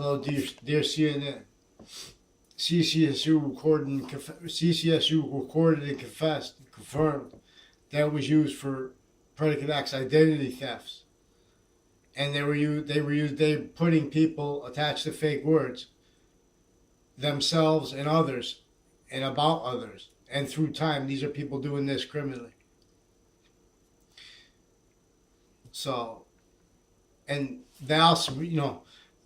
Hello, dear CNN. CCSU recorded and confirmed that it was used for predicate acts, identity thefts, and they were putting people attached to fake words, themselves and others, and about others, and through time, these are people doing this criminally. So, and they also,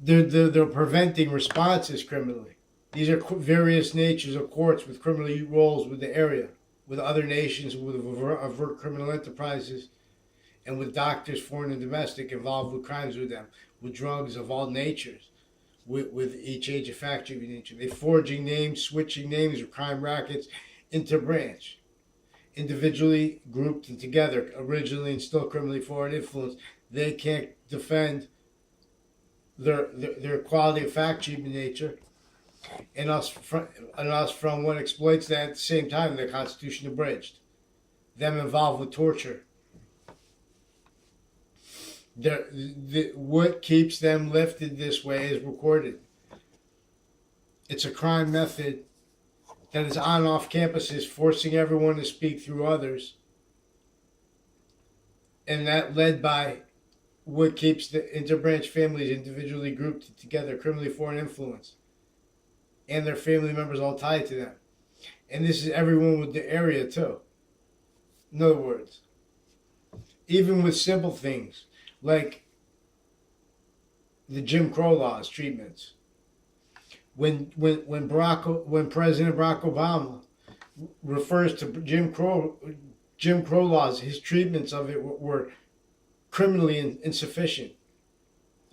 they're preventing responses criminally. These are various natures of courts with criminal roles with the area, with other nations, with overt criminal enterprises, and with doctors, foreign and domestic, involved with crimes with them, with drugs of all natures, with each age of factory nature. They're forging names, switching names of crime rackets interbranch, individually grouped and together, originally and still criminally foreign influence. They can't defend their quality of fact sheet nature, and us from what exploits that at the same time. The Constitution abridged, them involved with torture. What keeps them lifted this way is recorded. It's a crime method that is on and off campuses, forcing everyone to speak through others, and that led by what keeps the interbranch families individually grouped together, criminally foreign influence, and their family members all tied to them. And this is everyone with the area too. In other words, even with simple things like the Jim Crow laws, treatments. When President Barack Obama refers to Jim Crow laws, his treatments of it were criminally insufficient.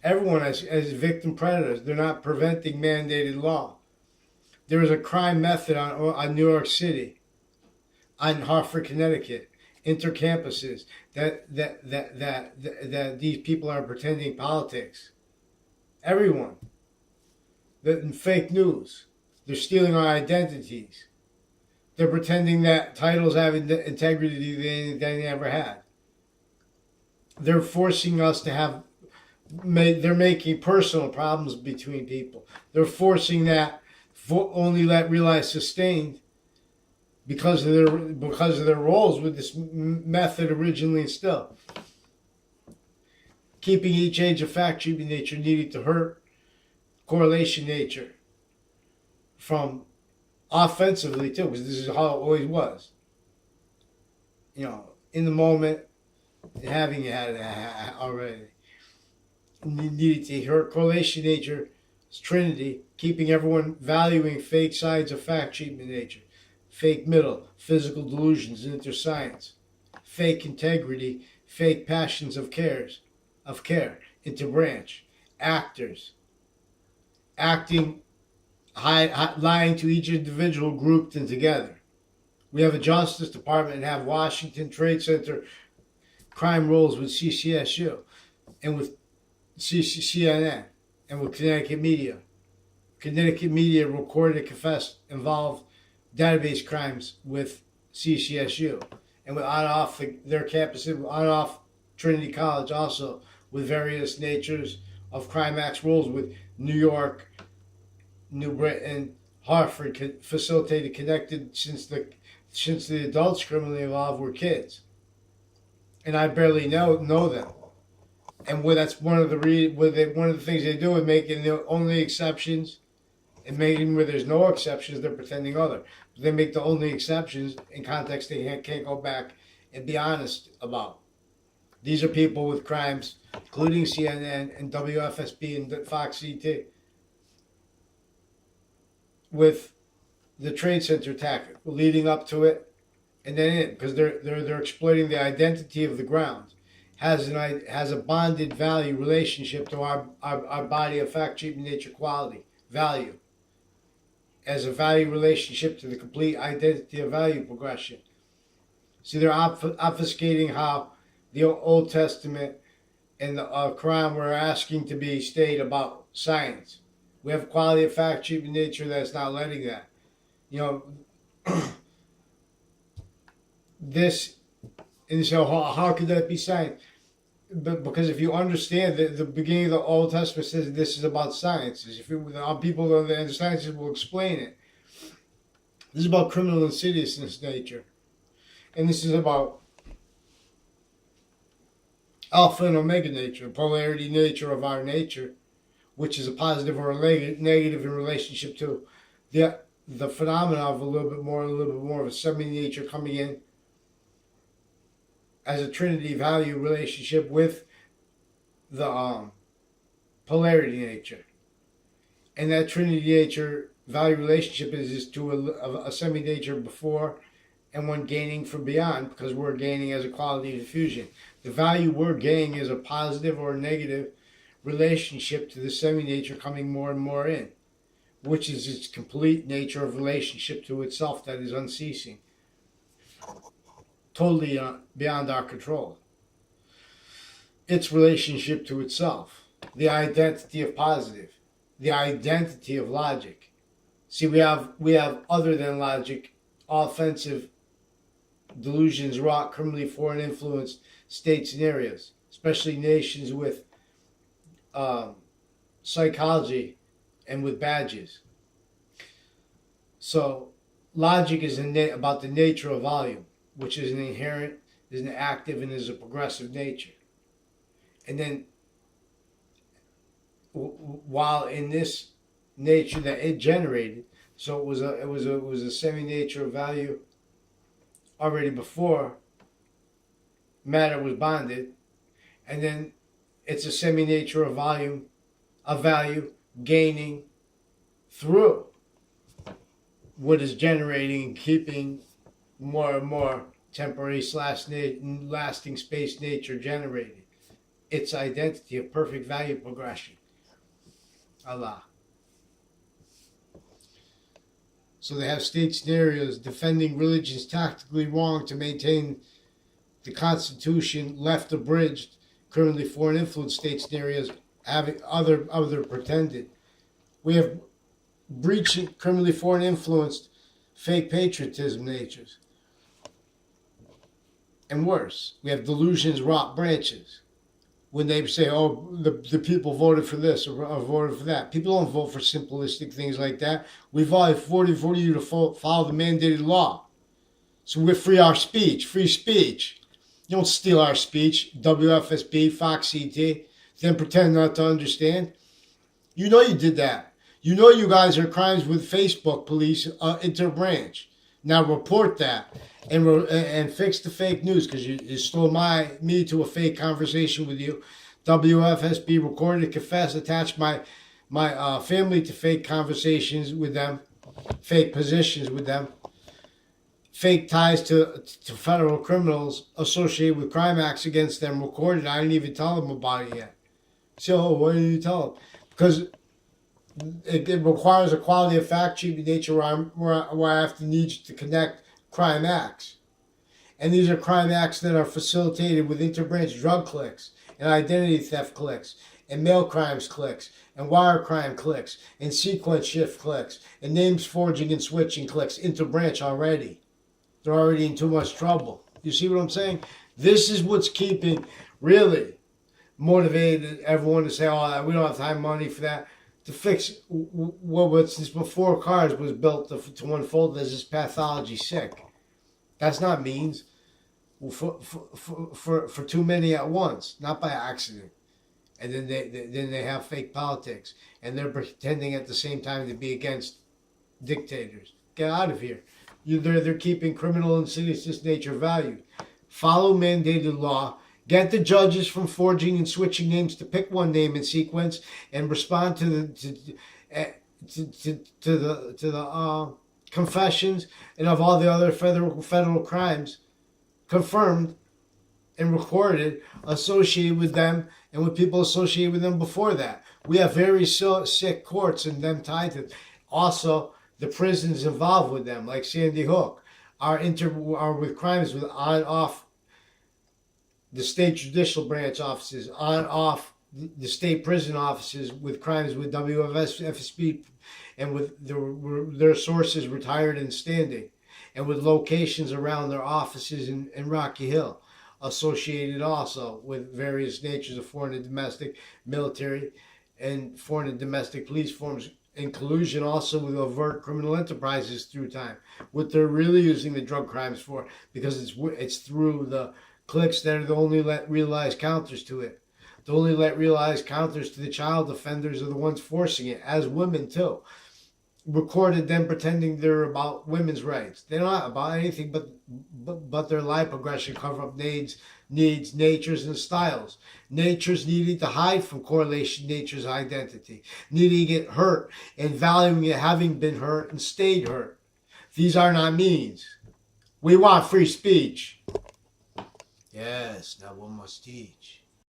Everyone as victim predators. They're not preventing mandated law. There is a crime method on New York City, on Hartford, Connecticut, intercampuses that these people are pretending politics. Everyone. In fake news. They're stealing our identities. They're pretending that titles have integrity they never had. They're forcing us to have. They're making personal problems between people. They're forcing that only let realize sustained because of their roles with this method originally instilled. Keeping each age of fact sheet nature needed to hurt correlation nature from offensively too, because this is how it always was. In the moment, having had it already. Needed to hurt correlation nature, trinity, keeping everyone valuing fake sides of fact sheet nature, fake middle, physical delusions and interscience, fake integrity, fake passions of care, interbranch, actors, acting, lying to each individual grouped and together. We have a Justice Department and have Washington Trade Center crime rolls with CCSU and with CNN and with Connecticut media. Connecticut media recorded and confessed involved database crimes with CCSU and with on off their campuses, on off Trinity College also, with various natures of crime acts rolls with New York, New Britain, Hartford, facilitated, connected since the adults criminally involved were kids, and I barely know them. And that's one of the things they do is making the only exceptions, and making where there's no exceptions, they're pretending other. They make the only exceptions in context they can't go back and be honest about. These are people with crimes, including CNN and WFSB and Fox CT, with the Trade Center attack leading up to it, and then because they're exploiting the identity of the ground. Has a bonded value relationship to our body of fact sheet nature quality value, as a value relationship to the complete identity of value progression. See, they're obfuscating how the Old Testament and the Quran were asking to be stayed about science. We have quality of fact sheet nature that's not letting that. This, and so how could that be science? but because if you understand that the beginning of the Old Testament says this is about sciences, if you, people and the sciences will explain it. This is about criminal insidiousness nature, and this is about alpha and omega nature, polarity nature of our nature, which is a positive or a negative in relationship to the phenomena of a little bit more of a semi-nature coming in as a trinity value relationship with the polarity nature. And that trinity nature value relationship is to a semi-nature before and one gaining from beyond, because we're gaining as a quality diffusion. The value we're gaining is a positive or a negative relationship to the semi-nature coming more and more in, which is its complete nature of relationship to itself that is unceasing, totally beyond our control. Its relationship to itself, the identity of positive, the identity of logic. See, we have other than logic, offensive delusions wrought criminally foreign influenced states and areas, especially nations with psychology and with badges. So logic is about the nature of volume, which is an inherent, is an active, and is a progressive nature. And then while in this nature that it generated, so it was a semi-nature of value already before matter was bonded, and then it's a semi-nature of value gaining through what is generating and keeping more and more temporary / lasting space nature generated. Its identity of perfect value progression. Allah. So they have state scenarios defending religions tactically wrong to maintain the Constitution, left abridged, currently foreign influence state scenarios having other pretended. We have breaching criminally foreign influenced fake patriotism natures. And worse, we have delusions wrought branches. When they say, oh, the people voted for this or voted for that. People don't vote for simplistic things like that. We voted for you to follow the mandated law. So we free speech. You don't steal our speech, WFSB, Fox CT, then pretend not to understand. You know you did that. You know you guys are crimes with Facebook police interbranch. Now report that and fix the fake news, because you stole me to a fake conversation with you. WFSB recorded, confessed, attached my family to fake conversations with them, fake positions with them, fake ties to federal criminals associated with crime acts against them recorded. I didn't even tell them about it yet. So why didn't you tell them? Because it requires a quality of fact sheet nature where I have to need you to connect crime acts. And these are crime acts that are facilitated with interbranch drug clicks and identity theft clicks and mail crimes clicks and wire crime clicks and sequence shift clicks and names forging and switching clicks interbranch already. They're already in too much trouble. You see what I'm saying? This is what's keeping really motivated everyone to say, oh, we don't have time, money for that. To fix what's this before cars was built to unfold as this pathology sick. That's not means for too many at once, not by accident. And then they have fake politics, and they're pretending at the same time to be against dictators. Get out of here. They're keeping criminal insidiousness nature valued. Follow mandated law. Get the judges from forging and switching names to pick one name in sequence and respond to the confessions and of all the other federal crimes confirmed and recorded associated with them and with people associated with them before that. We have very sick courts and them tied to. Also, the prisons involved with them, like Sandy Hook, are with crimes with on-off the state judicial branch offices, on-off the state prison offices with crimes with WFSB and with their sources retired and standing, and with locations around their offices in Rocky Hill. associated also with various natures of foreign and domestic military and foreign and domestic police forms, in collusion also with overt criminal enterprises through time. What they're really using the drug crimes for, because it's through the cliques that are the only realized counters to it. The only realized counters to the child offenders are the ones forcing it, as women too. Recorded them pretending they're about women's rights. They're not about anything but their life progression, cover up needs, natures, and styles. Natures needing to hide from correlation, nature's identity, needing to get hurt and valuing it having been hurt and stayed hurt. These are not means. We want free speech. Yes, now one must teach.